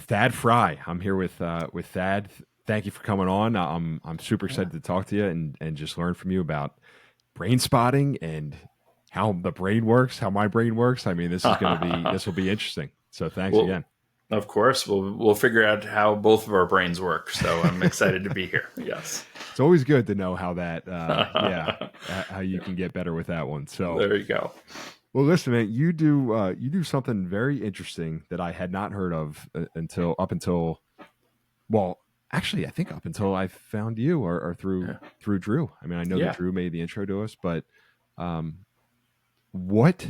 Thad Frye. I'm here with Thad. Thank you for coming on. I'm super excited to talk to you and just learn from you about brain spotting and how the brain works, how my brain works. I mean, this will be interesting. So thanks Well, again. of course, we'll figure out how both of our brains work. So I'm excited to be here. Yes. It's always good to know how that Yeah. how you can get better with that one. So There you go. well, listen, man, you do something very interesting that I had not heard of until well, actually, I think up until I found you or Yeah. through Drew. I mean, I know that Yeah. Drew made the intro to us, but um, what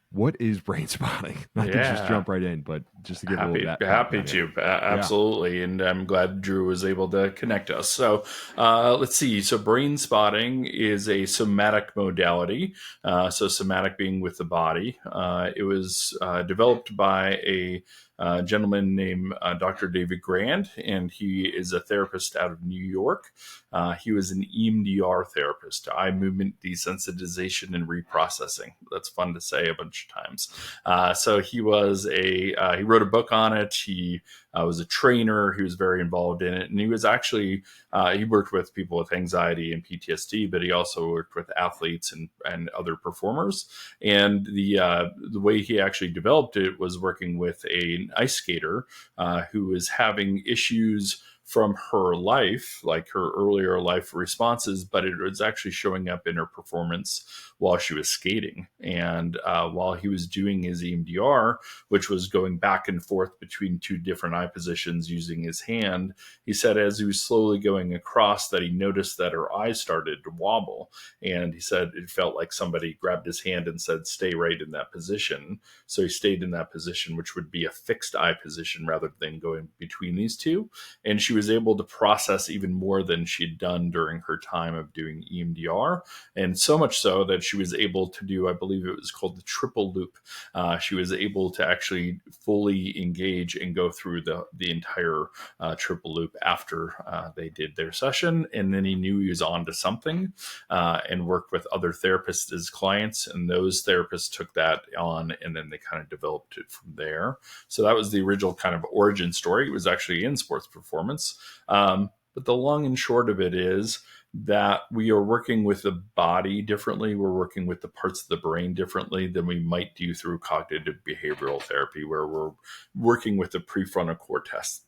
what is brain spotting? Not to just Yeah. jump right in, but just to give a little Happy background here. to. Yeah. Absolutely. And I'm glad Drew was able to connect us. So let's see. So brain spotting is a somatic modality. So somatic being with the body. It was developed by a gentleman named Dr. David Grand, and he is a therapist out of New York. He was an EMDR therapist, eye movement desensitization and reprocessing. That's fun to say a bunch of times. So he wrote a book on it. He was a trainer. He was very involved in it, and he was actually he worked with people with anxiety and PTSD, but he also worked with athletes and other performers. And the way he actually developed it was working with an ice skater who was having issues from her life, like her earlier life responses, but it was actually showing up in her performance while she was skating. And while he was doing his EMDR, which was going back and forth between two different eye positions using his hand, he said as he was slowly going across that he noticed that her eyes started to wobble. And he said it felt like somebody grabbed his hand and said, stay right in that position. So he stayed in that position, which would be a fixed eye position rather than going between these two. And she was able to process even more than she'd done during her time of doing EMDR. And so much so that she was able to do, I believe it was called the triple loop. She was able to actually fully engage and go through the entire triple loop after they did their session. And then he knew he was on to something and worked with other therapists as clients. And those therapists took that on and then they kind of developed it from there. So that was the original kind of origin story. It was actually in sports performance. But the long and short of it is that we are working with the body differently. We're working with the parts of the brain differently than we might do through cognitive behavioral therapy, where we're working with the prefrontal cortex,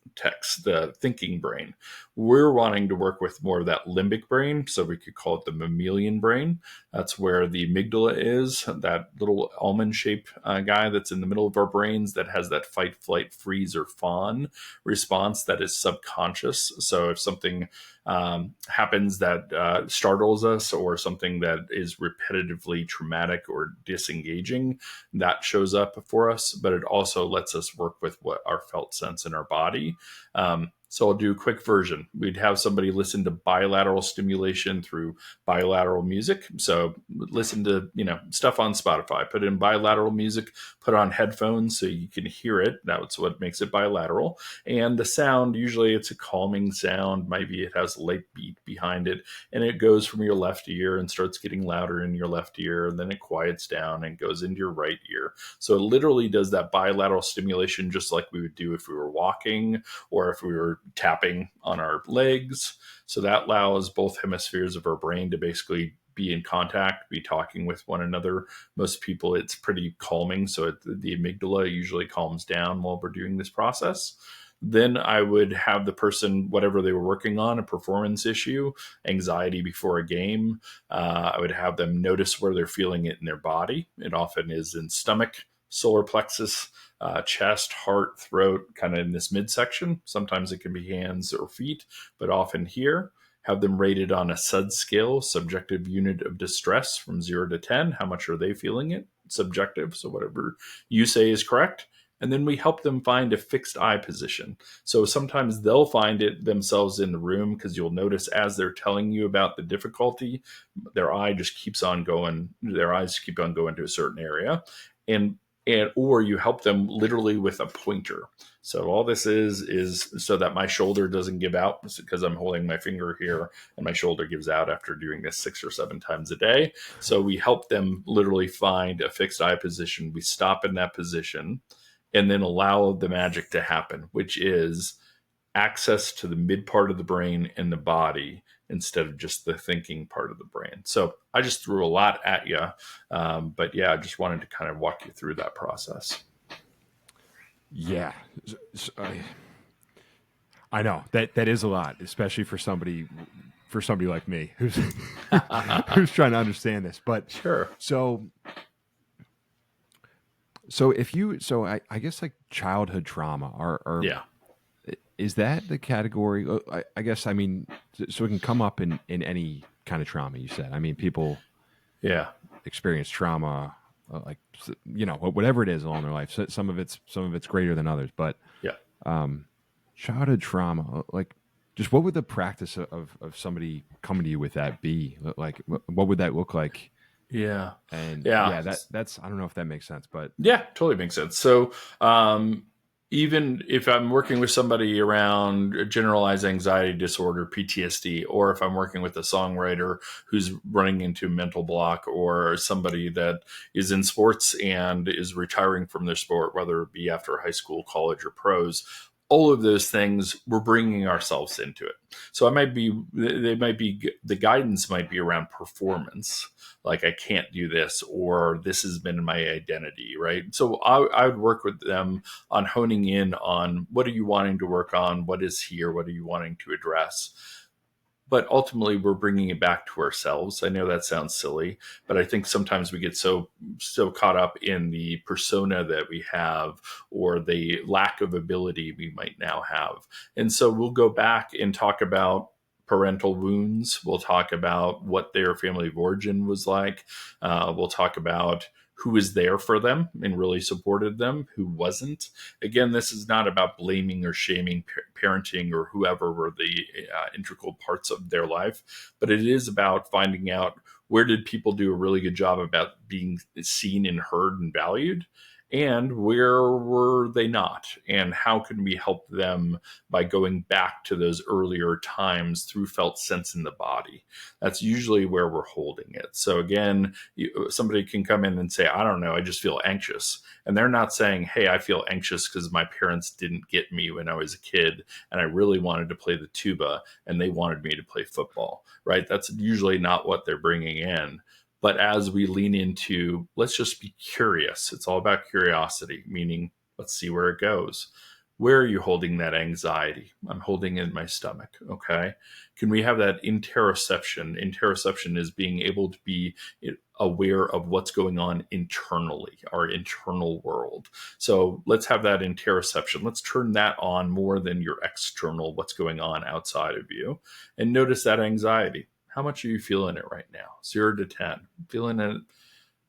the thinking brain. We're wanting to work with more of that limbic brain, so we could call it the mammalian brain. That's where the amygdala is, that little almond-shaped guy that's in the middle of our brains that has that fight, flight, freeze, or fawn response that is subconscious. So if something happens that startles us or something that is repetitively traumatic or disengaging, that shows up for us, but it also lets us work with what our felt sense in our body. So I'll do a quick version. We'd have somebody listen to bilateral stimulation through bilateral music. So listen to, stuff on Spotify, put in bilateral music, put on headphones so you can hear it. That's what makes it bilateral. And the sound, usually it's a calming sound. Maybe it has a light beat behind it. And it goes from your left ear and starts getting louder in your left ear. And then it quiets down and goes into your right ear. So it literally does that bilateral stimulation just like we would do if we were walking or if we were tapping on our legs. So that allows both hemispheres of our brain to basically be in contact, be talking with one another. Most people, it's pretty calming. So the amygdala usually calms down while we're doing this process. Then I would have the person, whatever they were working on, a performance issue, anxiety before a game. I would have them notice where they're feeling it in their body. It often is in stomach, solar plexus, chest, heart, throat, kind of in this midsection. Sometimes it can be hands or feet, but often here. Have them rated on a SUD scale, subjective unit of distress from 0 to 10. How much are they feeling it? Subjective, so whatever you say is correct. And then we help them find a fixed eye position. So sometimes they'll find it themselves in the room because you'll notice as they're telling you about the difficulty, their eyes keep on going to a certain area. And or you help them literally with a pointer. So all this is so that my shoulder doesn't give out because I'm holding my finger here and my shoulder gives out after doing this 6 or 7 times a day. So we help them literally find a fixed eye position. We stop in that position and then allow the magic to happen, which is access to the mid part of the brain and the body instead of just the thinking part of the brain. So I just threw a lot at you. But yeah, I just wanted to kind of walk you through that process. Yeah. I know that is a lot, especially for somebody like me who's who's trying to understand this. But Sure. so I guess like childhood trauma or Yeah. is that the category? I guess I mean so it can come up in any kind of trauma. You said. I mean, people Yeah. experience trauma like whatever it is along their life. So some of it's greater than others, but Yeah. childhood trauma, like just what would the practice of somebody coming to you with that be? Like, what would that look like? Yeah. And Yeah. yeah, that's I don't know if that makes sense, but Yeah, totally makes sense. So, even if I'm working with somebody around generalized anxiety disorder, PTSD, or if I'm working with a songwriter who's running into mental block, or somebody that is in sports and is retiring from their sport, whether it be after high school, college, or pros, all of those things, we're bringing ourselves into it. So the guidance might be around performance, like I can't do this, or this has been my identity, right? So I would work with them on honing in on what are you wanting to work on, what is here, what are you wanting to address. But ultimately, we're bringing it back to ourselves. I know that sounds silly, but I think sometimes we get so caught up in the persona that we have or the lack of ability we might now have. And so we'll go back and talk about parental wounds. We'll talk about what their family of origin was like. We'll talk about who was there for them and really supported them, who wasn't. Again, this is not about blaming or shaming parenting or whoever were the integral parts of their life, but it is about finding out where did people do a really good job about being seen and heard and valued, and where were they not, and how can we help them by going back to those earlier times through felt sense in the body. That's usually where we're holding it. So again, somebody can come in and say, I don't know, I just feel anxious. And they're not saying, hey, I feel anxious because my parents didn't get me when I was a kid and I really wanted to play the tuba and they wanted me to play football, right? That's usually not what they're bringing in. But as we lean into, let's just be curious, it's all about curiosity, meaning let's see where it goes. Where are you holding that anxiety? I'm holding it in my stomach. Okay. Can we have that interoception? Interoception is being able to be aware of what's going on internally, our internal world. So let's have that interoception. Let's turn that on more than your external, what's going on outside of you. And notice that anxiety. How much are you feeling it right now? 0 to 10. Feeling it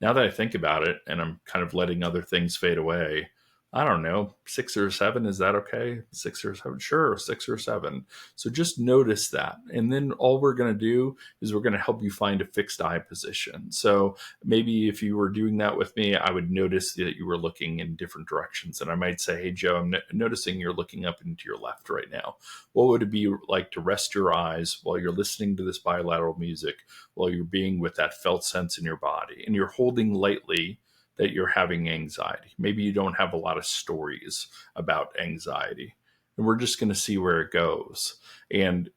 now that I think about it and I'm kind of letting other things fade away. I don't know, 6 or 7. Is that okay? 6 or 7? Sure, 6 or 7. So just notice that. And then all we're going to do is we're going to help you find a fixed eye position. So maybe if you were doing that with me, I would notice that you were looking in different directions. And I might say, hey, Joe, I'm noticing you're looking up into your left right now. What would it be like to rest your eyes while you're listening to this bilateral music, while you're being with that felt sense in your body? And you're holding lightly that you're having anxiety. Maybe you don't have a lot of stories about anxiety. And we're just going to see where it goes. And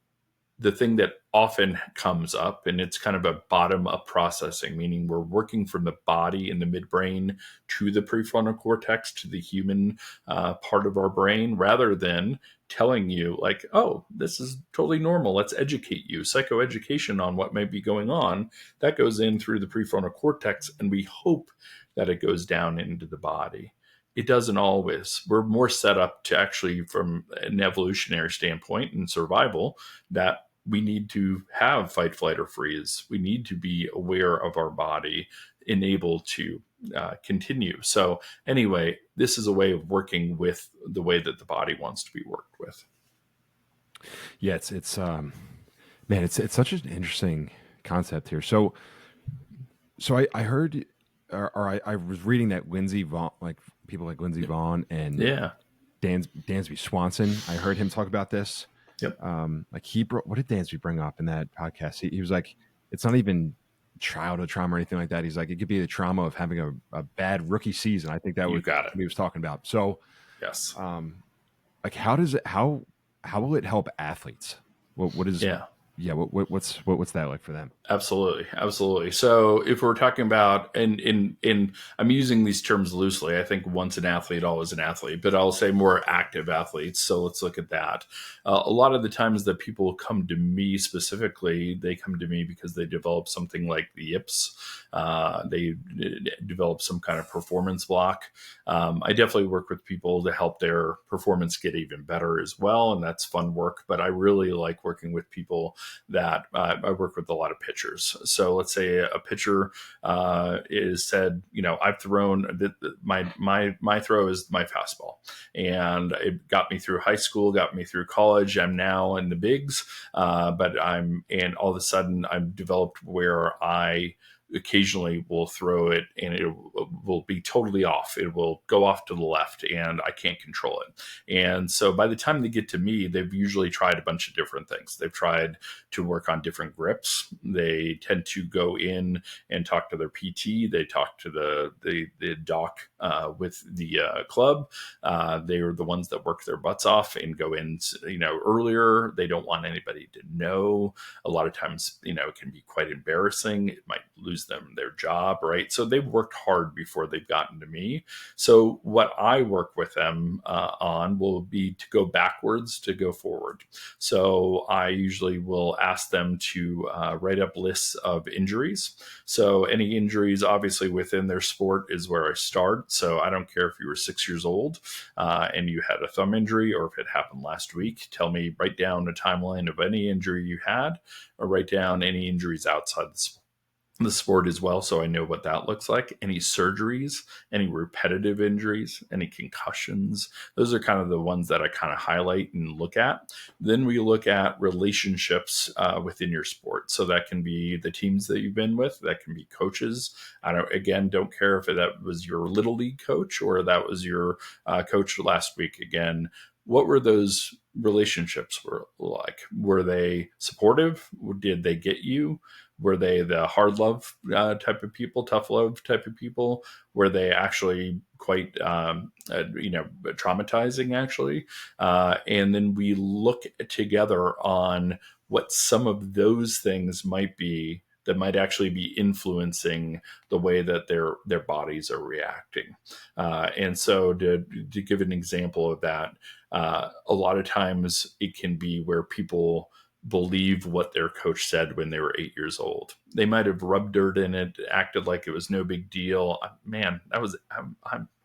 the thing that often comes up, and it's kind of a bottom up processing, meaning we're working from the body and the midbrain to the prefrontal cortex, to the human part of our brain, rather than telling you like, oh, this is totally normal. Let's educate you. Psychoeducation on what might be going on, that goes in through the prefrontal cortex, and we hope that it goes down into the body. It doesn't always. We're more set up to actually, from an evolutionary standpoint and survival, that we need to have fight, flight, or freeze. We need to be aware of our body and able to continue. So anyway, this is a way of working with the way that the body wants to be worked with. yeah, it's man, it's such an interesting concept here. So I heard or I was reading that Lindsey Vaughn, like people like Lindsey Vaughn and Yeah. Dansby Swanson. I heard him talk about this. Yep. Like what did Dansby bring up in that podcast? He was like, it's not even childhood trauma or anything like that. He's like, it could be the trauma of having a bad rookie season. I think that You was got it. what he was talking about. So, Yes. like, how does it how will it help athletes? What is Yeah. yeah? What's that like for them? Absolutely, absolutely. So if we're talking about, and I'm using these terms loosely. I think once an athlete, always an athlete, but I'll say more active athletes. So let's look at that. A lot of the times that people come to me specifically, they come to me because they develop something like the yips. They develop some kind of performance block. I definitely work with people to help their performance get even better as well, and that's fun work. But I really like working with people that I work with a lot of pitchers. So let's say a pitcher is said, I've thrown my throw is my fastball, and it got me through high school, got me through college. I'm now in the bigs, and all of a sudden I've developed where I occasionally will throw it and it will be totally off. It will go off to the left and I can't control it. And so by the time they get to me, they've usually tried a bunch of different things. They've tried to work on different grips. They tend to go in and talk to their PT. They talk to the doc with the club. They are the ones that work their butts off and go in, earlier. They don't want anybody to know. A lot of times, it can be quite embarrassing. It might lose them their job, right? So they've worked hard before they've gotten to me. So what I work with them on will be to go backwards to go forward. So I usually will ask them to write up lists of injuries. So any injuries, obviously within their sport, is where I start. So I don't care if you were 6 years old and you had a thumb injury, or if it happened last week. Tell me, write down a timeline of any injury you had, or write down any injuries outside the sport as well, so I know what that looks like. Any surgeries, any repetitive injuries, any concussions. Those are kind of the ones that I kind of highlight and look at. Then we look at relationships within your sport. So that can be the teams that you've been with, that can be coaches. Don't care if that was your little league coach or that was your coach last week. Again, what were those relationships were like? Were they supportive? Did they get you? Were they the hard love type of people, tough love type of people? Were they actually quite, traumatizing, actually? And then we look together on what some of those things might be that might actually be influencing the way that their bodies are reacting. And so to give an example of that, a lot of times it can be where people believe what their coach said when they were 8 years old. They might have rubbed dirt in it, acted like it was no big deal. Man,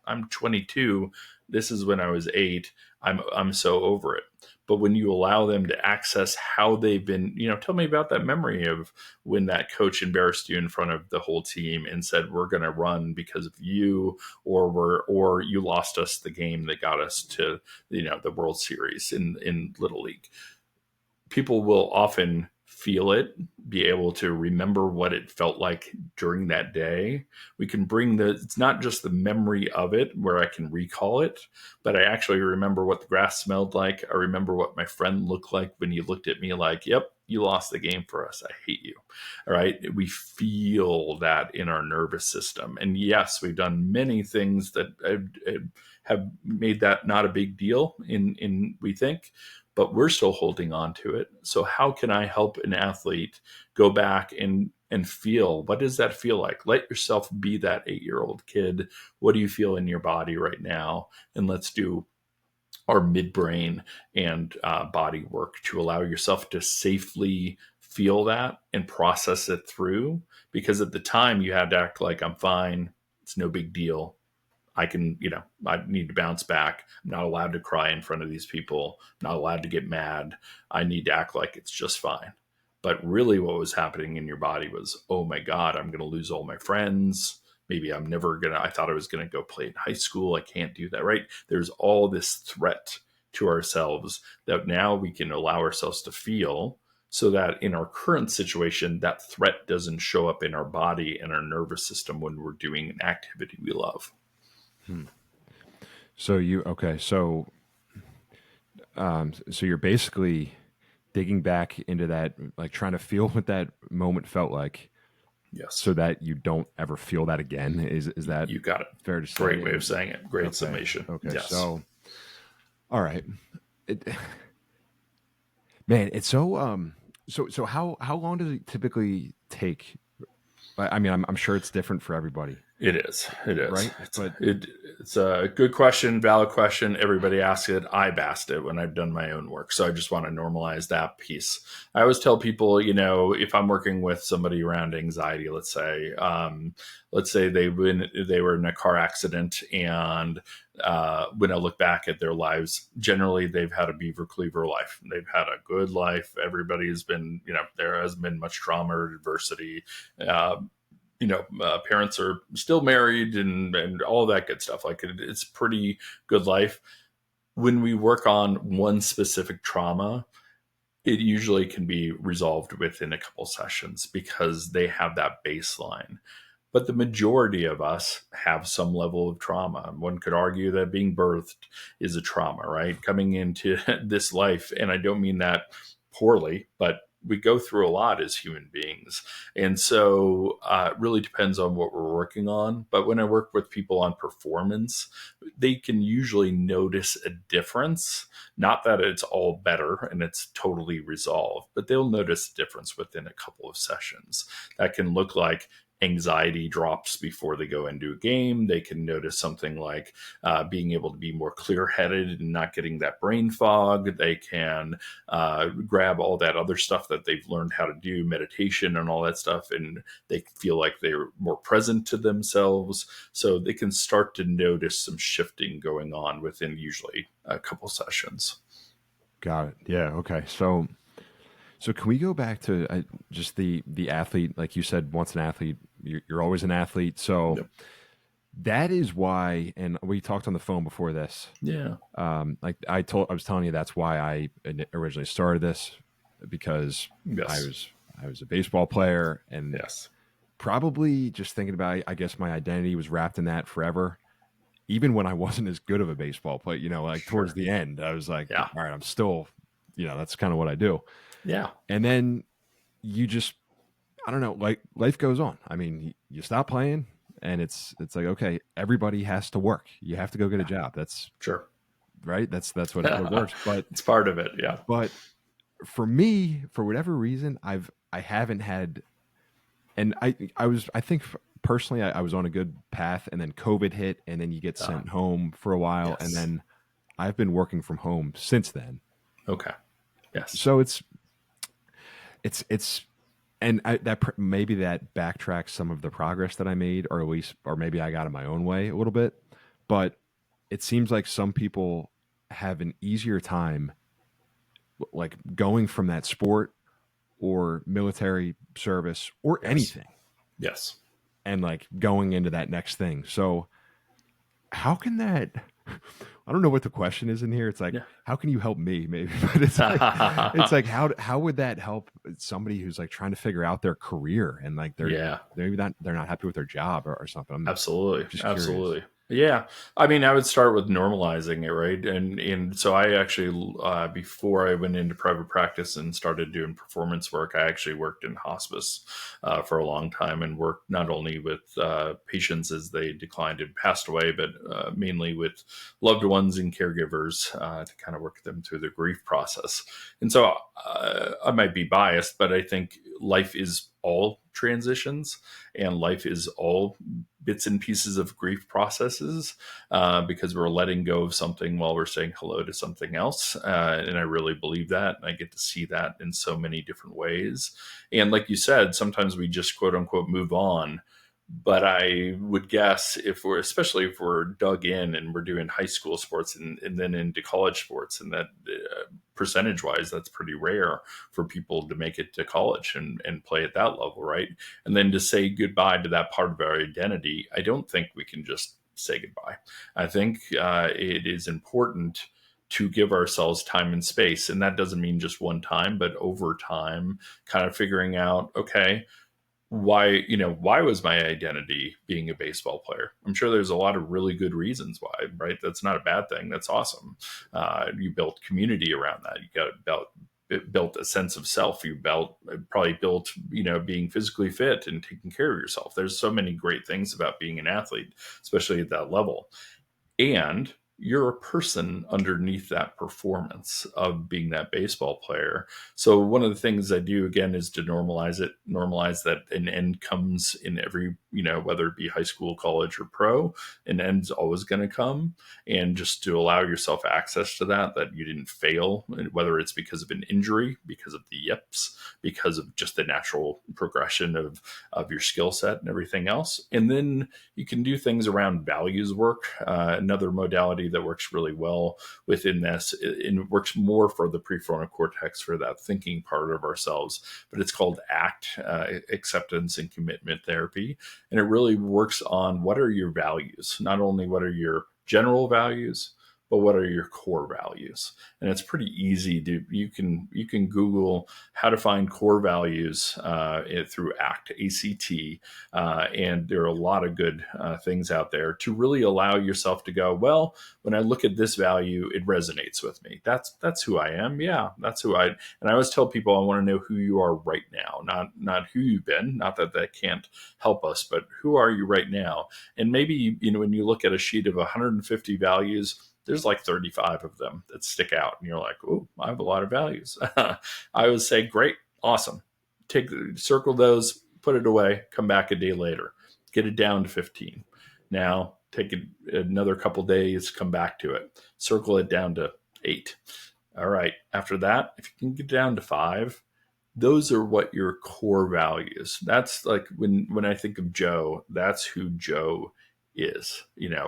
I'm 22. This is when I was 8. I'm so over it. But when you allow them to access how they've been, tell me about that memory of when that coach embarrassed you in front of the whole team and said, "We're going to run because of you," or you lost us the game that got us to, the World Series in Little League. People will often feel it, be able to remember what it felt like during that day. We can it's not just the memory of it where I can recall it, but I actually remember what the grass smelled like. I remember what my friend looked like when he looked at me like, "Yep, you lost the game for us. I hate you." All right. We feel that in our nervous system. And yes, we've done many things that have made that not a big deal we think, but we're still holding on to it. So how can I help an athlete go back and feel, what does that feel like? Let yourself be that 8-year-old kid. What do you feel in your body right now? And let's do our midbrain and body work to allow yourself to safely feel that and process it through. Because at the time you had to act like, "I'm fine. It's no big deal. I can, I need to bounce back. I'm not allowed to cry in front of these people. I'm not allowed to get mad. I need to act like it's just fine." But really what was happening in your body was, "Oh my God, I'm going to lose all my friends. Maybe I thought I was going to go play in high school. I can't do that," right? There's all this threat to ourselves that now we can allow ourselves to feel, so that in our current situation, that threat doesn't show up in our body and our nervous system when we're doing an activity we love. Hmm. So so you're basically digging back into that, like trying to feel what that moment felt like, Yes. so that you don't ever feel that again. Is that You got it. fair to say? Great way of saying it. Great Okay. summation. Okay. Yes. So, all right. It, man, it's so so how long does it typically take? I mean, I'm sure it's different for everybody, It is. It is. right? But It's a good question, valid question. Everybody asks it. I've asked it when I've done my own work. So I just want to normalize that piece. I always tell people, if I'm working with somebody around anxiety, let's say they were in a car accident, and when I look back at their lives, generally they've had a beaver cleaver life. They've had a good life. Everybody's been, there hasn't been much trauma or adversity. Uh, Parents are still married and all that good stuff. Like it's pretty good life. When we work on one specific trauma, it usually can be resolved within a couple sessions because they have that baseline. But the majority of us have some level of trauma. One could argue that being birthed is a trauma, right? Coming into this life, and I don't mean that poorly, but we go through a lot as human beings. And so it really depends on what we're working on. But when I work with people on performance, they can usually notice a difference. Not that it's all better and it's totally resolved, but they'll notice a difference within a couple of sessions. That can look like anxiety drops before they go into a game. They can notice something like being able to be more clear headed and not getting that brain fog. They can grab all that other stuff that they've learned how to do, meditation and all that stuff, and they feel like they're more present to themselves. So they can start to notice some shifting going on within usually a couple sessions. got it. Yeah. Okay. So can we go back to just the athlete? Like you said, once an athlete, you're always an athlete. So Yep. that is why, and we talked on the phone before this. Yeah. Like I was telling you, that's why I originally started this, because I Yes. was I was a baseball player, and Yes. probably just thinking about, I guess my identity was wrapped in that forever. Even when I wasn't as good of a baseball player, like towards Sure. the end, I was like, Yeah. all right, I'm still, that's kind of what I do. Yeah. And then you just, I don't know, like life goes on. I mean, you stop playing, and it's like, okay, everybody has to work. You have to go get a Yeah. job. That's Sure. right. That's what it works. It's part of it. Yeah. But for me, for whatever reason, I haven't had, and I think personally, I was on a good path, and then COVID hit, and then you get Uh, sent home for a while, and yes. then I've been working from home since then. Okay. Yes. So it's and maybe that backtracks some of the progress that I made, or at least, or maybe I got in my own way a little bit. But it seems like some people have an easier time, like going from that sport or military service or Yes. anything, Yes. and like going into that next thing. So how can that? I don't know what the question is in here. It's like, Yeah. how can you help me? Maybe, but it's like, how would that help somebody who's like trying to figure out their career, and like Yeah. they're not happy with their job, or something. I'm Absolutely. just curious. Absolutely. Yeah. I mean, I would start with normalizing it, right? And so I actually, before I went into private practice and started doing performance work, I actually worked in hospice for a long time, and worked not only with patients as they declined and passed away, but mainly with loved ones and caregivers to kind of work them through the grief process. And so I might be biased, but I think life is all transitions, and life is all bits and pieces of grief processes, because we're letting go of something while we're saying hello to something else. And I really believe that. And I get to see that in so many different ways. And like you said, sometimes we just quote unquote move on. But I would guess, especially if we're dug in and we're doing high school sports and then into college sports, and that percentage wise, that's pretty rare for people to make it to college and play at that level, right? And then to say goodbye to that part of our identity, I don't think we can just say goodbye. I think it is important to give ourselves time and space. And that doesn't mean just one time, but over time, kind of figuring out, okay, why was my identity being a baseball player? I'm sure there's a lot of really good reasons why, right? That's not a bad thing. That's awesome. You built community around that. You got built a sense of self. You probably built, being physically fit and taking care of yourself. There's so many great things about being an athlete, especially at that level. And you're a person underneath that performance of being that baseball player. So one of the things I do again is to normalize that an end comes in every, whether it be high school, college, or pro, an end's always going to come. And just to allow yourself access to that you didn't fail, whether it's because of an injury, because of the yips, because of just the natural progression of your skill set and everything else. And then you can do things around values work. Another modality that works really well within this, and works more for the prefrontal cortex, for that thinking part of ourselves, but it's called ACT, acceptance and commitment therapy. And it really works on what are your values, not only what are your general values, but what are your core values. And it's pretty easy to, you can Google how to find core values through ACT, ACT, and there are a lot of good things out there to really allow yourself to go, well, when I look at this value, it resonates with me. That's who I am. Yeah, that's who I. And I always tell people, I want to know who you are right now, not who you've been. Not that can't help us, but who are you right now? And maybe, when you look at a sheet of 150 values, there's like 35 of them that stick out, and you're like, oh, I have a lot of values. I would say, great, awesome. Circle those, put it away, come back a day later, get it down to 15. Now take another couple days, come back to it, circle it down to 8. All right. After that, if you can get down to 5, those are what your core values. That's like when I think of Joe, that's who Joe is,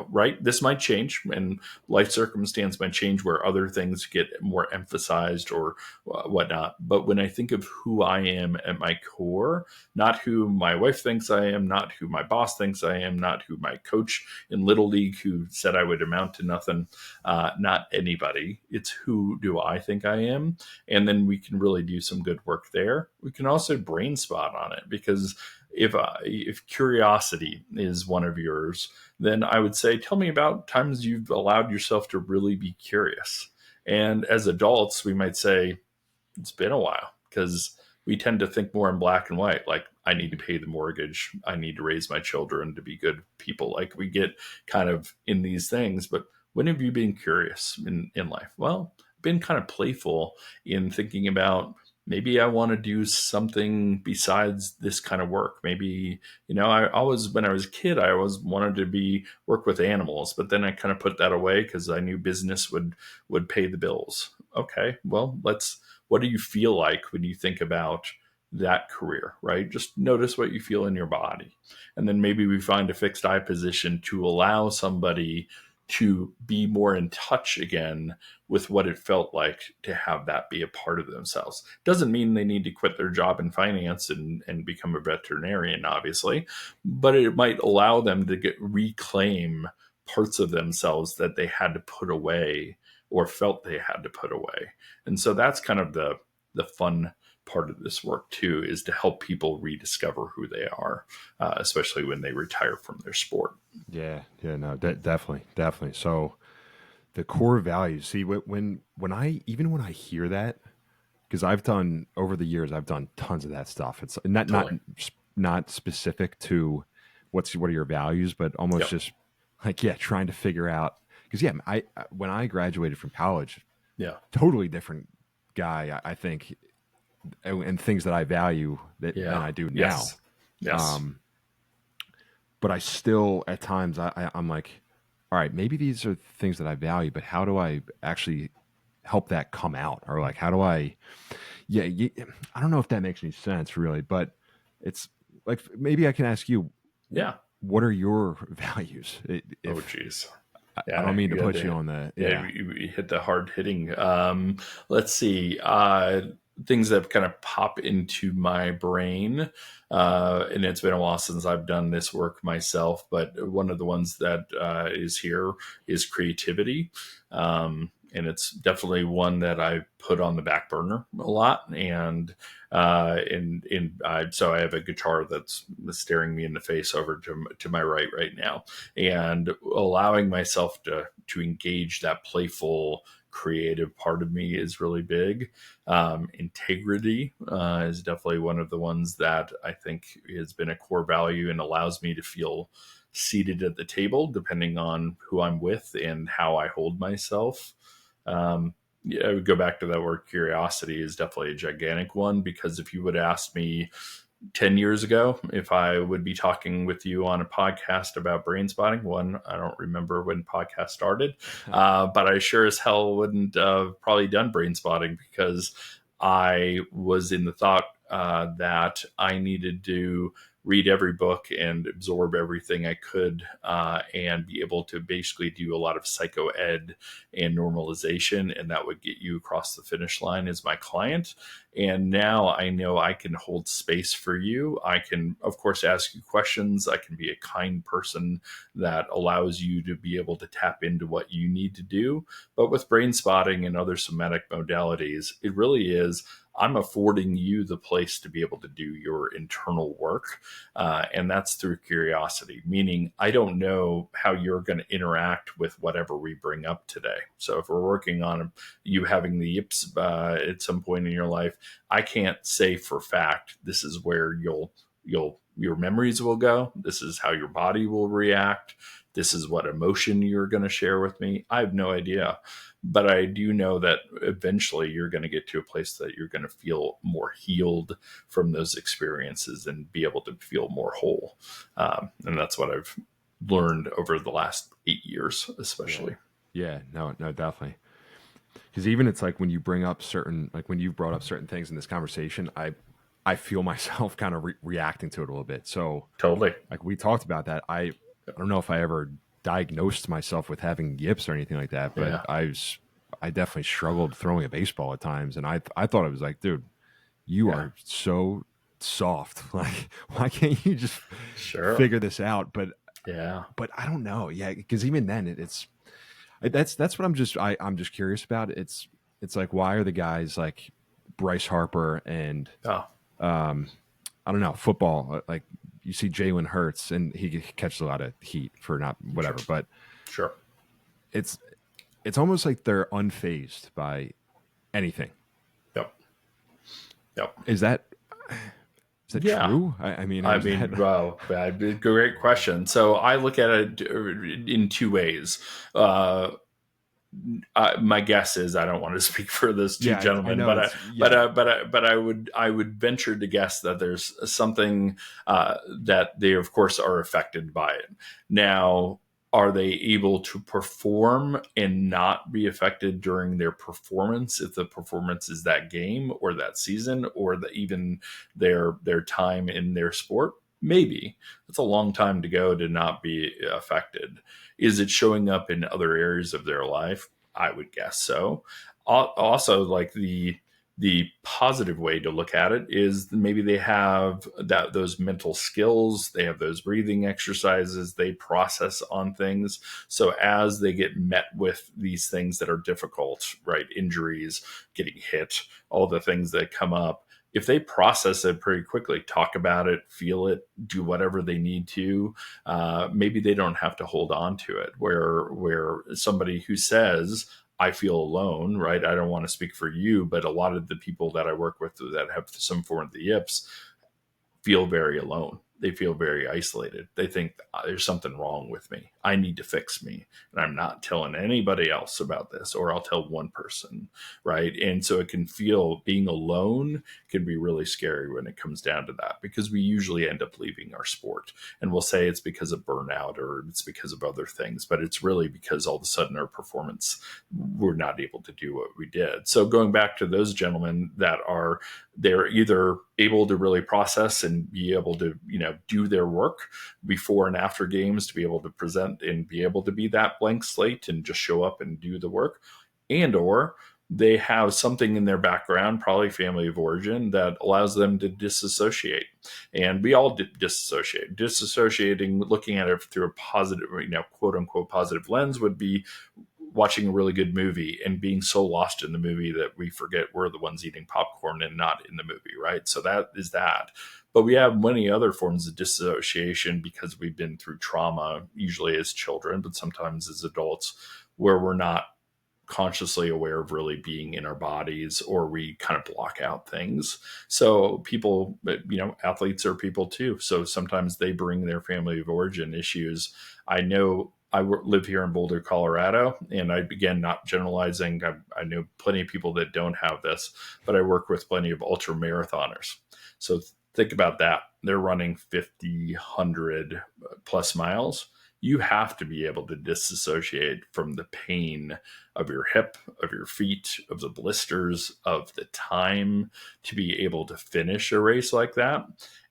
right? This might change, and life circumstance might change where other things get more emphasized or whatnot. But when I think of who I am at my core, not who my wife thinks I am, not who my boss thinks I am, not who my coach in Little League who said I would amount to nothing, not anybody. It's who do I think I am? And then we can really do some good work there. We can also brain spot on it, because if curiosity is one of yours, then I would say, tell me about times you've allowed yourself to really be curious. And as adults, we might say, it's been a while, because we tend to think more in black and white. Like, I need to pay the mortgage, I need to raise my children to be good people. Like, we get kind of in these things. But when have you been curious in life? Well, been kind of playful in thinking about, maybe I want to do something besides this kind of work. Maybe, I always, when I was a kid, I always wanted to work with animals, but then I kind of put that away because I knew business would pay the bills. Okay, well, what do you feel like when you think about that career, right? Just notice what you feel in your body. And then maybe we find a fixed eye position to allow somebody to be more in touch again with what it felt like to have that be a part of themselves. Doesn't mean they need to quit their job in finance and become a veterinarian, obviously, but it might allow them to reclaim parts of themselves that they had to put away or felt they had to put away. And so that's kind of the fun part of this work too, is to help people rediscover who they are, especially when they retire from their sport. Yeah, no, definitely. So the core values. See, when I hear that, because I've done over the years, I've done tons of that stuff. It's not specific to what are your values, but almost just like trying to figure out. Because I when I graduated from college, totally different guy. I think, and things that I value than I do now. Yes. But I still, at times, I'm like, all right, maybe these are things that I value, but how do I actually help that come out? Or like, how do I, I don't know if that makes any sense really, but it's like, maybe I can ask you, what are your values? Oh, geez. I don't mean to put you on the, you hit the hard hitting. Let's see. Things that kind of pop into my brain. And it's been a while since I've done this work myself, but one of the ones that is here is creativity. And it's definitely one that I put on the back burner a lot. And so I have a guitar that's staring me in the face over to my right now, and allowing myself to engage that playful creative part of me is really big. Integrity is definitely one of the ones that I think has been a core value and allows me to feel seated at the table, depending on who I'm with and how I hold myself. Yeah, I would go back to that word curiosity is definitely a gigantic one, because if you would ask me 10 years ago if I would be talking with you on a podcast about brain spotting. One, I don't remember when podcast started, but I sure as hell wouldn't have probably done brain spotting, because I was in the thought that I needed to read every book and absorb everything I could, and be able to basically do a lot of psycho ed and normalization, and that would get you across the finish line as my client. And now I know I can hold space for you. I can, of course, ask you questions. I can be a kind person that allows you to be able to tap into what you need to do. But with brain spotting and other somatic modalities, it really is, I'm affording you the place to be able to do your internal work. And that's through curiosity, meaning I don't know how you're going to interact with whatever we bring up today. So if we're working on you having the yips at some point in your life, I can't say for fact this is where your memories will go. This is how your body will react. This is what emotion you're going to share with me. I have no idea. But I do know that eventually you're going to get to a place that you're going to feel more healed from those experiences and be able to feel more whole. And that's what I've learned over the last 8 years, especially. Yeah, no, definitely. Because even it's like when you bring up certain, like when you brought up certain things in this conversation, I feel myself kind of reacting to it a little bit. So Totally. like we talked about that. I don't know if I ever diagnosed myself with having yips or anything like that, but Yeah. I definitely struggled throwing a baseball at times, and I thought it was like, dude, you Yeah. are so soft. Like, why can't you just Sure. figure this out? But Yeah. I don't know. Yeah, because even then, that's what I'm just curious about. It's like, why are the guys like Bryce Harper and Oh, I don't know, football, like you see Jalen Hurts and he catches a lot of heat for not whatever, sure. but Sure. it's almost like they're unfazed by anything. Yep. Yep. Is that Yeah. true? I mean, I or is mean, that well, great question. So I look at it in two ways. Uh, my guess is I don't want to speak for those two yeah, I gentlemen, know it's yeah. but I would venture to guess that there's something that they of course are affected by it. Now, are they able to perform and not be affected during their performance, if the performance is that game or that season or even their time in their sport? Maybe. It's a long time to go to not be affected. Is it showing up in other areas of their life? I would guess so. Also, like the positive way to look at it is maybe they have those mental skills, they have those breathing exercises, they process on things. So as they get met with these things that are difficult, right? Injuries, getting hit, all the things that come up, if they process it pretty quickly, talk about it, feel it, do whatever they need to, maybe they don't have to hold on to it. Where somebody who says, I feel alone, right? I don't want to speak for you, but a lot of the people that I work with that have some form of the yips feel very alone. They feel very isolated. They think there's something wrong with me. I need to fix me. And I'm not telling anybody else about this, or I'll tell one person, right? And so it can feel, being alone can be really scary when it comes down to that, because we usually end up leaving our sport. And we'll say it's because of burnout or it's because of other things, but it's really because all of a sudden our performance, we're not able to do what we did. So going back to those gentlemen that they're either able to really process and be able to, do their work before and after games to be able to present and be able to be that blank slate and just show up and do the work, and or they have something in their background, probably family of origin, that allows them to disassociate. And we all disassociate. Disassociating, looking at it through a positive, quote unquote positive lens, would be watching a really good movie and being so lost in the movie that we forget we're the ones eating popcorn and not in the movie, right? So that is that. But we have many other forms of dissociation because we've been through trauma, usually as children, but sometimes as adults, where we're not consciously aware of really being in our bodies, or we kind of block out things. So people, athletes are people too. So sometimes they bring their family of origin issues. I know live here in Boulder, Colorado, and I began not generalizing. I know plenty of people that don't have this, but I work with plenty of ultramarathoners. So think about that. They're running 50, 100 plus miles. You have to be able to disassociate from the pain of your hip, of your feet, of the blisters, of the time to be able to finish a race like that.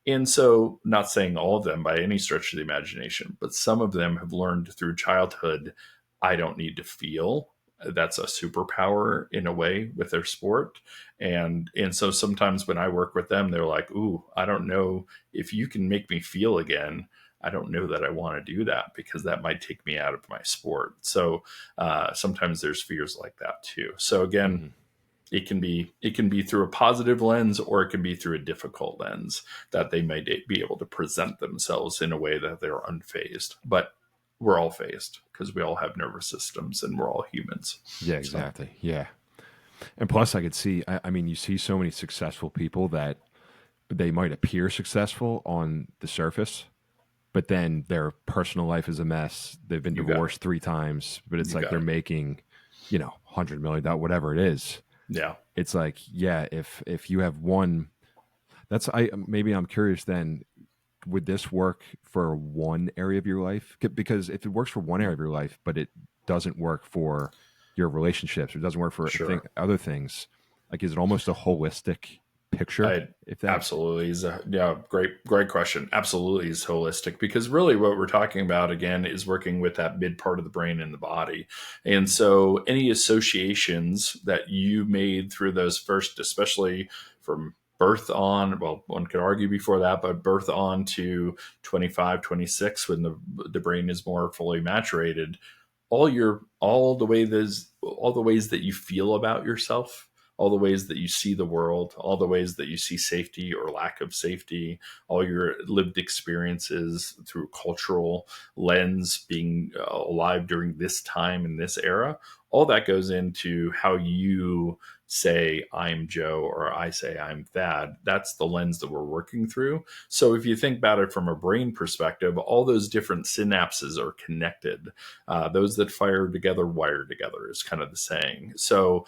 And so, not saying all of them by any stretch of the imagination, but some of them have learned through childhood, I don't need to feel. That's a superpower in a way with their sport. And so sometimes when I work with them, they're like, ooh, I don't know if you can make me feel again. I don't know that I want to do that, because that might take me out of my sport. So sometimes there's fears like that too. So again, Mm-hmm. it can be through a positive lens, or it can be through a difficult lens that they may be able to present themselves in a way that they're unfazed. But we're all phased because we all have nervous systems and we're all humans. Yeah, So exactly. Yeah. And plus, I could see, I mean, you see so many successful people that they might appear successful on the surface, but then their personal life is a mess. They've been you got it. divorced 3 times, but it's You like got they're it. making, $100 million, whatever it is. Yeah. It's like, yeah, if you have one, maybe I'm curious then, would this work for one area of your life? Because if it works for one area of your life, but it doesn't work for your relationships, or it doesn't work for Sure. other things, like, is it almost a holistic picture? I If that, absolutely is great question. Absolutely is holistic, because really what we're talking about again is working with that mid part of the brain and the body. And so any associations that you made through those first, especially from birth on, well, one could argue before that, but birth on to 25, 26, when the brain is more fully maturated, all the ways that you feel about yourself, all the ways that you see the world, all the ways that you see safety or lack of safety, all your lived experiences through cultural lens, being alive during this time in this era, all that goes into how you say I'm Joe or I say I'm Thad. That's the lens that we're working through. So if you think about it from a brain perspective, all those different synapses are connected. Those that fire together wire together is kind of the saying. So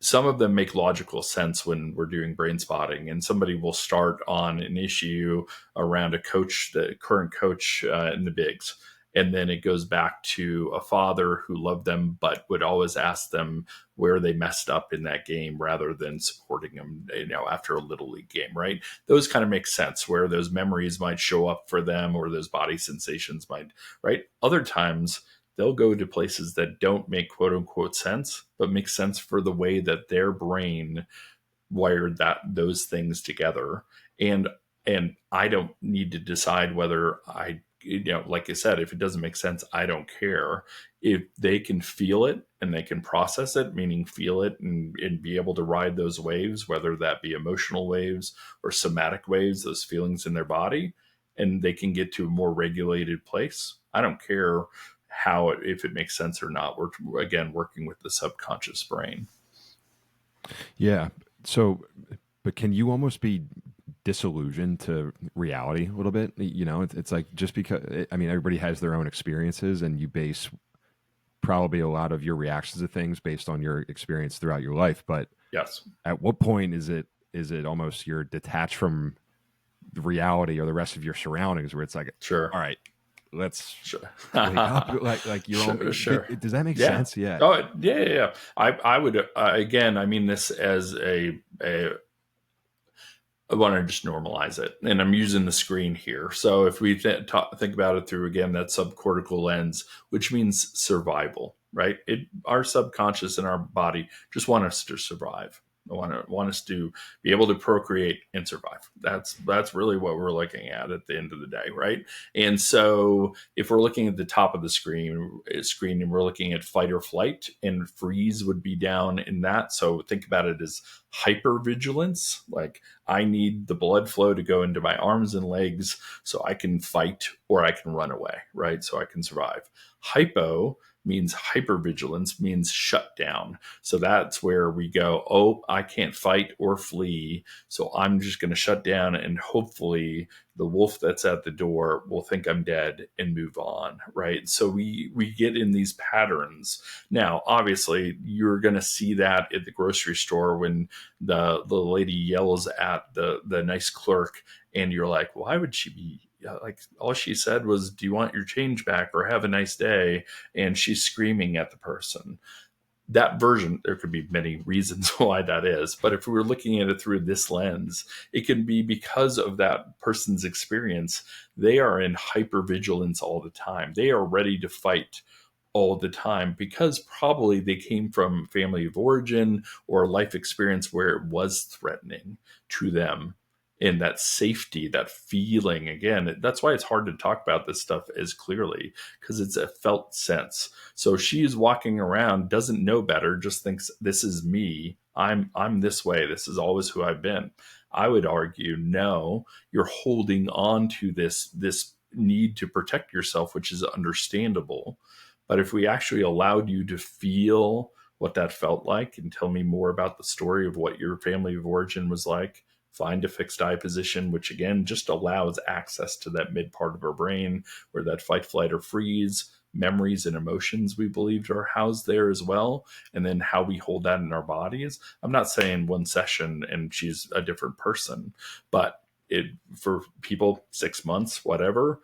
some of them make logical sense when we're doing brain spotting, and somebody will start on an issue around a coach, the current coach in the bigs, and then it goes back to a father who loved them but would always ask them where they messed up in that game rather than supporting them, after a little league game, right? Those kind of make sense, where those memories might show up for them, or those body sensations might, right? Other times they'll go to places that don't make quote unquote sense, but make sense for the way that their brain wired those things together. And I don't need to decide whether like I said, if it doesn't make sense, I don't care. If they can feel it and they can process it, meaning feel it and be able to ride those waves, whether that be emotional waves or somatic waves, those feelings in their body, and they can get to a more regulated place, I don't care if it makes sense or not. We're again working with the subconscious brain. yeah. So, but can you almost be disillusioned to reality a little bit? It's like, just because, I mean, everybody has their own experiences, and you base probably a lot of your reactions to things based on your experience throughout your life. But Yes. at what point is it almost you're detached from the reality or the rest of your surroundings, where it's like, Sure. all right, let's Sure. wake up, like your Sure. own. Sure. Does that make Yeah. sense? Yeah. Oh, yeah, yeah, yeah. I would again. I mean this as a. I want to just normalize it, and I'm using the screen here. So if we think about it through again that subcortical lens, which means survival, right? Our subconscious and our body just want us to survive. They want us to be able to procreate and survive. That's really what we're looking at the end of the day, right? And so if we're looking at the top of the screen and we're looking at fight or flight, and freeze would be down in that. So think about it as hypervigilance, like I need the blood flow to go into my arms and legs so I can fight or I can run away, right? So I can survive. Hypo means hypervigilance, means shut down. So that's where we go, oh, I can't fight or flee. So I'm just going to shut down, and hopefully the wolf that's at the door will think I'm dead and move on, right? So we get in these patterns. Now, obviously, you're going to see that at the grocery store when the lady yells at the nice clerk, and you're like, why would she be like, all she said was, do you want your change back or have a nice day? And she's screaming at the person. That version, there could be many reasons why that is, but if we were looking at it through this lens, it can be because of that person's experience. They are in hypervigilance all the time. They are ready to fight all the time because probably they came from family of origin or life experience where it was threatening to them. And that safety, that feeling, again, that's why it's hard to talk about this stuff as clearly, because it's a felt sense. So she's walking around, doesn't know better, just thinks this is me. I'm this way. This is always who I've been. I would argue, no, you're holding on to this need to protect yourself, which is understandable. But if we actually allowed you to feel what that felt like and tell me more about the story of what your family of origin was like, find a fixed eye position, which again just allows access to that mid part of our brain where that fight, flight, or freeze memories and emotions we believed are housed there as well. And then how we hold that in our bodies. I'm not saying one session and she's a different person, but it, for people, 6 months, whatever,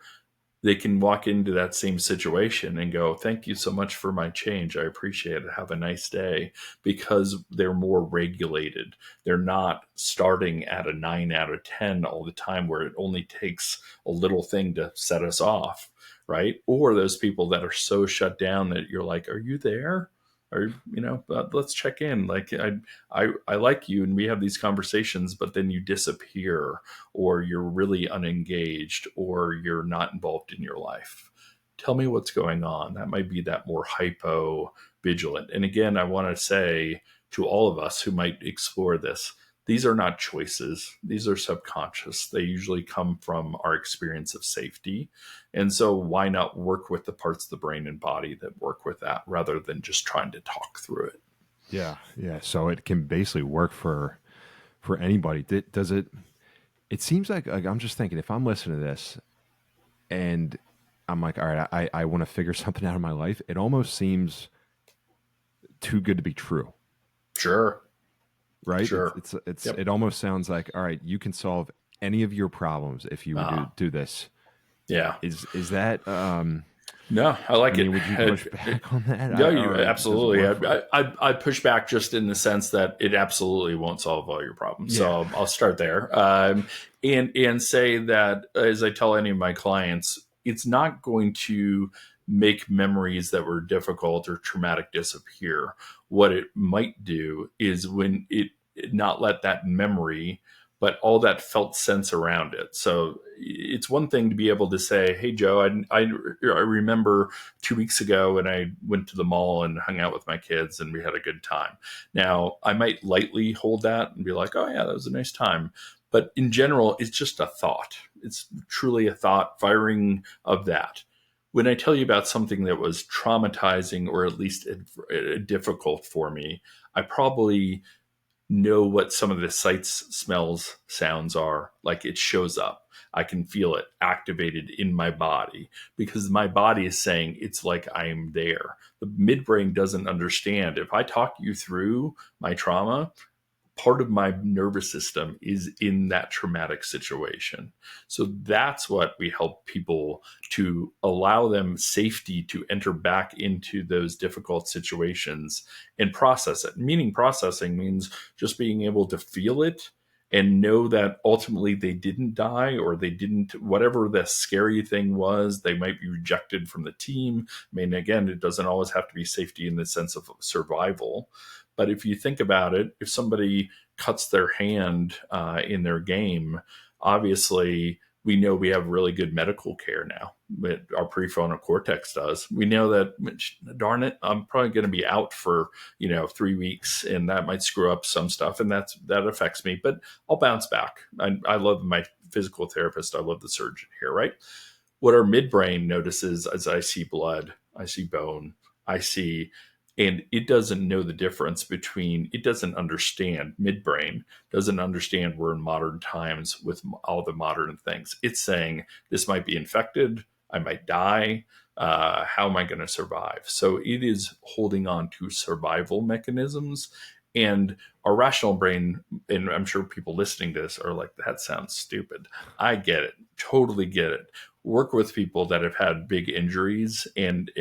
they can walk into that same situation and go, thank you so much for my change. I appreciate it. Have a nice day, because they're more regulated. They're not starting at a 9 out of 10 all the time where it only takes a little thing to set us off, right? Or those people that are so shut down that you're like, are you there? Or, let's check in. Like, I like you and we have these conversations, but then you disappear, or you're really unengaged, or you're not involved in your life. Tell me what's going on. That might be that more hypo vigilant. And again, I want to say to all of us who might explore this, these are not choices. These are subconscious. They usually come from our experience of safety. And so why not work with the parts of the brain and body that work with that rather than just trying to talk through it? Yeah, yeah. So it can basically work for anybody. Does it? It seems like I'm just thinking, if I'm listening to this and I'm like, all right, I want to figure something out in my life. It almost seems too good to be true, Sure. right? Sure. Yep. It almost sounds like, all right, you can solve any of your problems if you would do this. Yeah. Is that? No, I I like it. mean, would you push back on that? Yeah, you Or does it absolutely. work for? I push back just in the sense that it absolutely won't solve all your problems. Yeah, So I'll start there, and say that, as I tell any of my clients, it's not going to make memories that were difficult or traumatic disappear. What it might do is when it not let that memory, but all that felt sense around it. So it's one thing to be able to say, "Hey, Joe, I remember 2 weeks ago when I went to the mall and hung out with my kids and we had a good time." Now, I might lightly hold that and be like, "Oh yeah, that was a nice time." But in general, it's just a thought. It's truly a thought firing of that. When I tell you about something that was traumatizing or at least difficult for me, I probably know what some of the sights, smells, sounds are. Like, it shows up. I can feel it activated in my body because my body is saying it's like I'm there. The midbrain doesn't understand. If I talk you through my trauma, part of my nervous system is in that traumatic situation. So that's what we help people, to allow them safety to enter back into those difficult situations and process it. Meaning, processing means just being able to feel it and know that ultimately they didn't die, or they didn't, whatever the scary thing was, they might be rejected from the team. I mean, again, it doesn't always have to be safety in the sense of survival. But if you think about it, if somebody cuts their hand in their game, obviously we know we have really good medical care now. Our prefrontal cortex does. We know that, darn it, I'm probably going to be out for 3 weeks, and that might screw up some stuff, and that affects me. But I'll bounce back. I love my physical therapist. I love the surgeon here, right? What our midbrain notices as I see blood, I see bone, I see. And it doesn't know the difference between, it doesn't understand, midbrain doesn't understand we're in modern times with all the modern things. It's saying this might be infected, I might die. How am I going to survive? So it is holding on to survival mechanisms. And our rational brain, and I'm sure people listening to this are like, that sounds stupid. I get it, totally get it. Work with people that have had big injuries and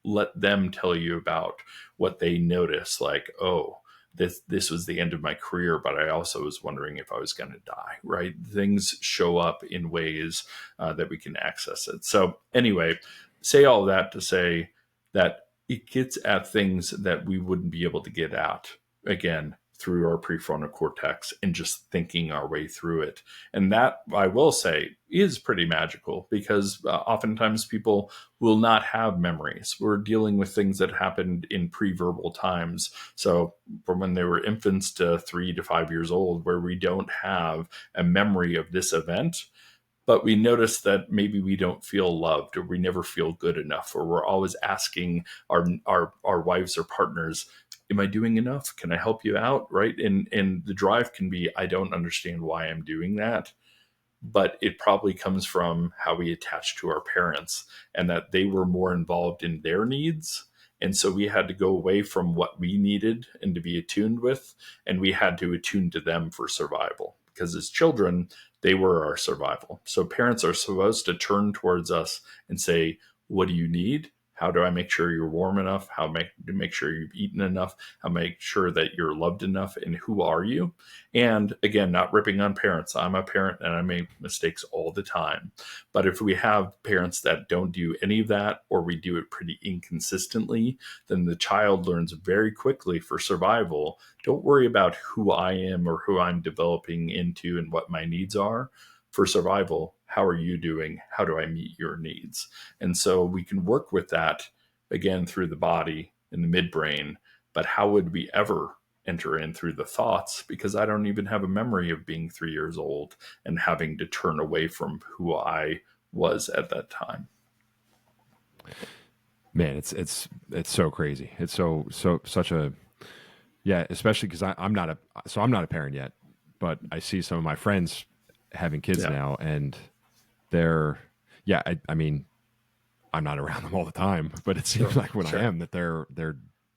let them tell you about what they notice, like, oh, this was the end of my career, but I also was wondering if I was going to die, right? Things show up in ways that we can access it. So anyway, say all that to say that it gets at things that we wouldn't be able to get at, again, through our prefrontal cortex and just thinking our way through it. And that, I will say, is pretty magical, because oftentimes people will not have memories. We're dealing with things that happened in pre-verbal times. So from when they were infants to 3 to 5 years old, where we don't have a memory of this event, but we notice that maybe we don't feel loved, or we never feel good enough, or we're always asking our wives or partners, am I doing enough? Can I help you out? Right. And the drive can be, I don't understand why I'm doing that. But it probably comes from how we attach to our parents, and that they were more involved in their needs. And so we had to go away from what we needed and to be attuned with, and we had to attune to them for survival. Because as children, they were our survival. So parents are supposed to turn towards us and say, what do you need? How do I make sure you're warm enough? How to make sure you've eaten enough? How make sure that you're loved enough? And who are you? And again, not ripping on parents. I'm a parent and I make mistakes all the time. But if we have parents that don't do any of that, or we do it pretty inconsistently, then the child learns very quickly for survival. Don't worry about who I am or who I'm developing into and what my needs are. For survival, how are you doing? How do I meet your needs? And so we can work with that, again, through the body and the midbrain. But how would we ever enter in through the thoughts? Because I don't even have a memory of being 3 years old and having to turn away from who I was at that time. Man, it's so crazy. It's such a, yeah, especially because I'm not a parent yet, but I see some of my friends having kids Yeah, now, and they're, yeah, I mean, I'm not around them all the time, but it seems sure, like when I sure. am, that they're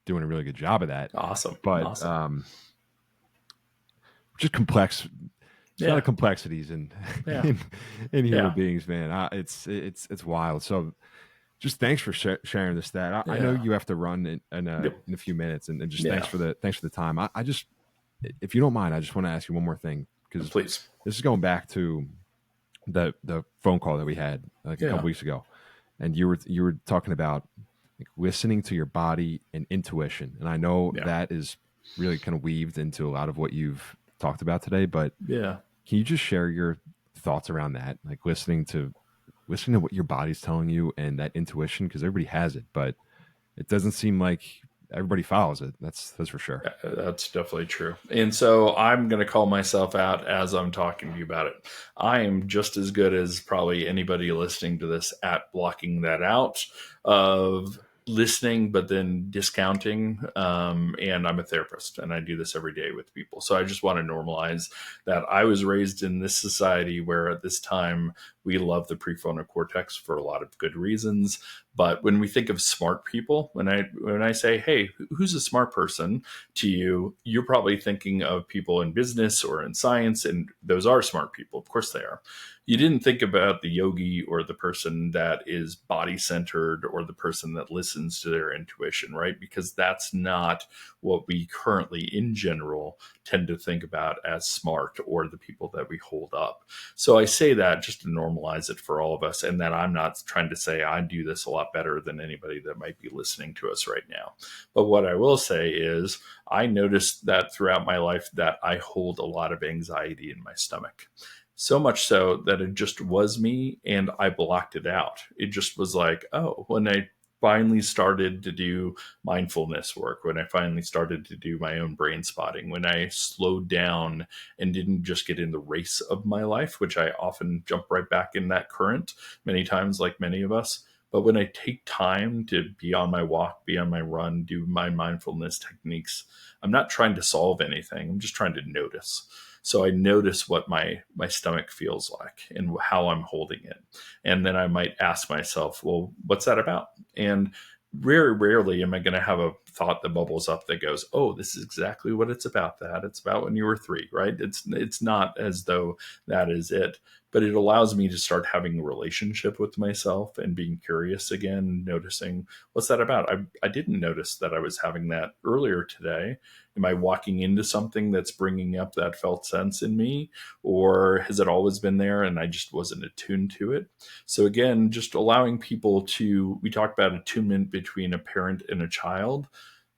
doing a really good job of that. Awesome, But awesome. just complex. There's a lot Yeah, of complexities in yeah, in human yeah, beings, man. It's wild. So just thanks for sharing this. That I know yeah. you have to run Yep. in a few minutes, and just Yeah, thanks for the time. I just, if you don't mind, I just want to ask you one more thing, because please. this is going back to the phone call that we had like a couple Yeah, weeks ago, and you were talking about like listening to your body and intuition, and I know yeah, that is really kind of weaved into a lot of what you've talked about today. But yeah. can you just share your thoughts around that, like listening to what your body's telling you and that intuition? Because everybody has it, but it doesn't seem like everybody follows it. That's for sure. That's definitely true. And so I'm going to call myself out as I'm talking to you about it. I am just as good as probably anybody listening to this at blocking that out, of listening, but then discounting. And I'm a therapist and I do this every day with people. So I just want to normalize that I was raised in this society where at this time we love the prefrontal cortex for a lot of good reasons. But when we think of smart people, when I say, hey, who's a smart person to you, you're probably thinking of people in business or in science, and those are smart people. Of course they are. You didn't think about the yogi or the person that is body centered or the person that listens to their intuition, right? Because that's not what we currently, in general, tend to think about as smart, or the people that we hold up. So I say that just to normalize it for all of us, and that I'm not trying to say I do this a lot better than anybody that might be listening to us right now. But what I will say is I noticed that throughout my life that I hold a lot of anxiety in my stomach. So much so that it just was me and I blocked it out. It just was like, oh, when I finally started to do mindfulness work, when I finally started to do my own brain spotting, when I slowed down and didn't just get in the race of my life, which I often jump right back in that current many times, like many of us. But when I take time to be on my walk, be on my run, do my mindfulness techniques, I'm not trying to solve anything. I'm just trying to notice. So I notice what my stomach feels like and how I'm holding it. And then I might ask myself, well, what's that about? And very rarely am I going to have a thought that bubbles up that goes, oh, this is exactly what it's about. That it's about when you were 3, right? It's not as though that is it, but it allows me to start having a relationship with myself and being curious again, noticing what's that about. I didn't notice that I was having that earlier today. Am I walking into something that's bringing up that felt sense in me, or has it always been there and I just wasn't attuned to it? So again, just allowing people to, we talked about attunement between a parent and a child.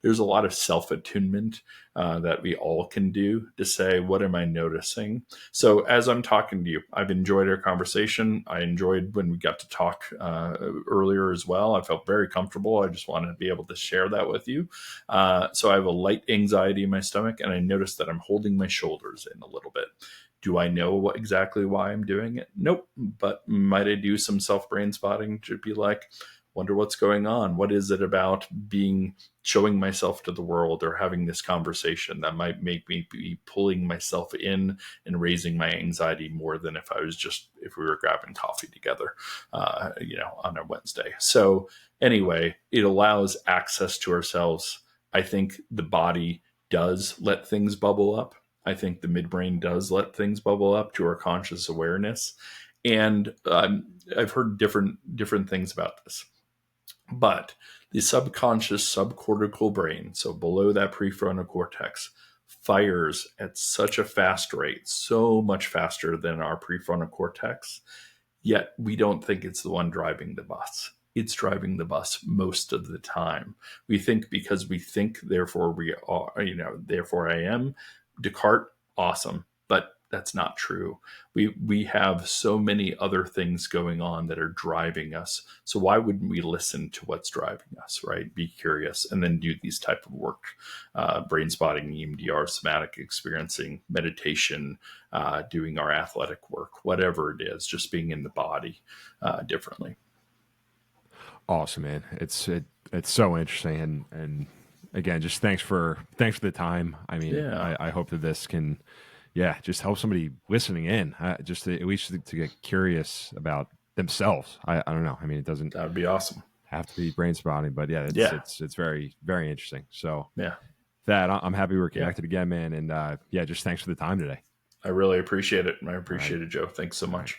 There's a lot of self attunement that we all can do to say, what am I noticing? So as I'm talking to you, I've enjoyed our conversation. I enjoyed when we got to talk earlier as well. I felt very comfortable. I just wanted to be able to share that with you. So I have a light anxiety in my stomach, and I noticed that I'm holding my shoulders in a little bit. Do I know exactly why I'm doing it? Nope. But might I do some self brain spotting to be like, wonder what's going on? What is it about showing myself to the world or having this conversation that might make me be pulling myself in and raising my anxiety more than if we were grabbing coffee together, on a Wednesday. So anyway, it allows access to ourselves. I think the body does let things bubble up. I think the midbrain does let things bubble up to our conscious awareness. And I've heard different things about this. But the subconscious subcortical brain, so below that prefrontal cortex, fires at such a fast rate, so much faster than our prefrontal cortex, yet we don't think it's the one driving the bus. It's driving the bus most of the time. We think because we think, therefore we are, therefore I am. Descartes, awesome. But that's not true. We have so many other things going on that are driving us. So why wouldn't we listen to what's driving us, right? Be curious and then do these type of work, brain spotting, EMDR, somatic experiencing, meditation, doing our athletic work, whatever it is, just being in the body differently. Awesome, man. It's so interesting, and again, just thanks for the time. I mean, Yeah. I hope that this can, just help somebody listening in, just to, at least to get curious about themselves. I don't know. I mean, it doesn't That would be awesome. have to be brain spotting, but yeah, Yeah. it's very very interesting. So Yeah. that I'm happy we're Yeah. connected again, man, and just thanks for the time today. I really appreciate it. I All right, appreciate it, Joe. Thanks so all right. much.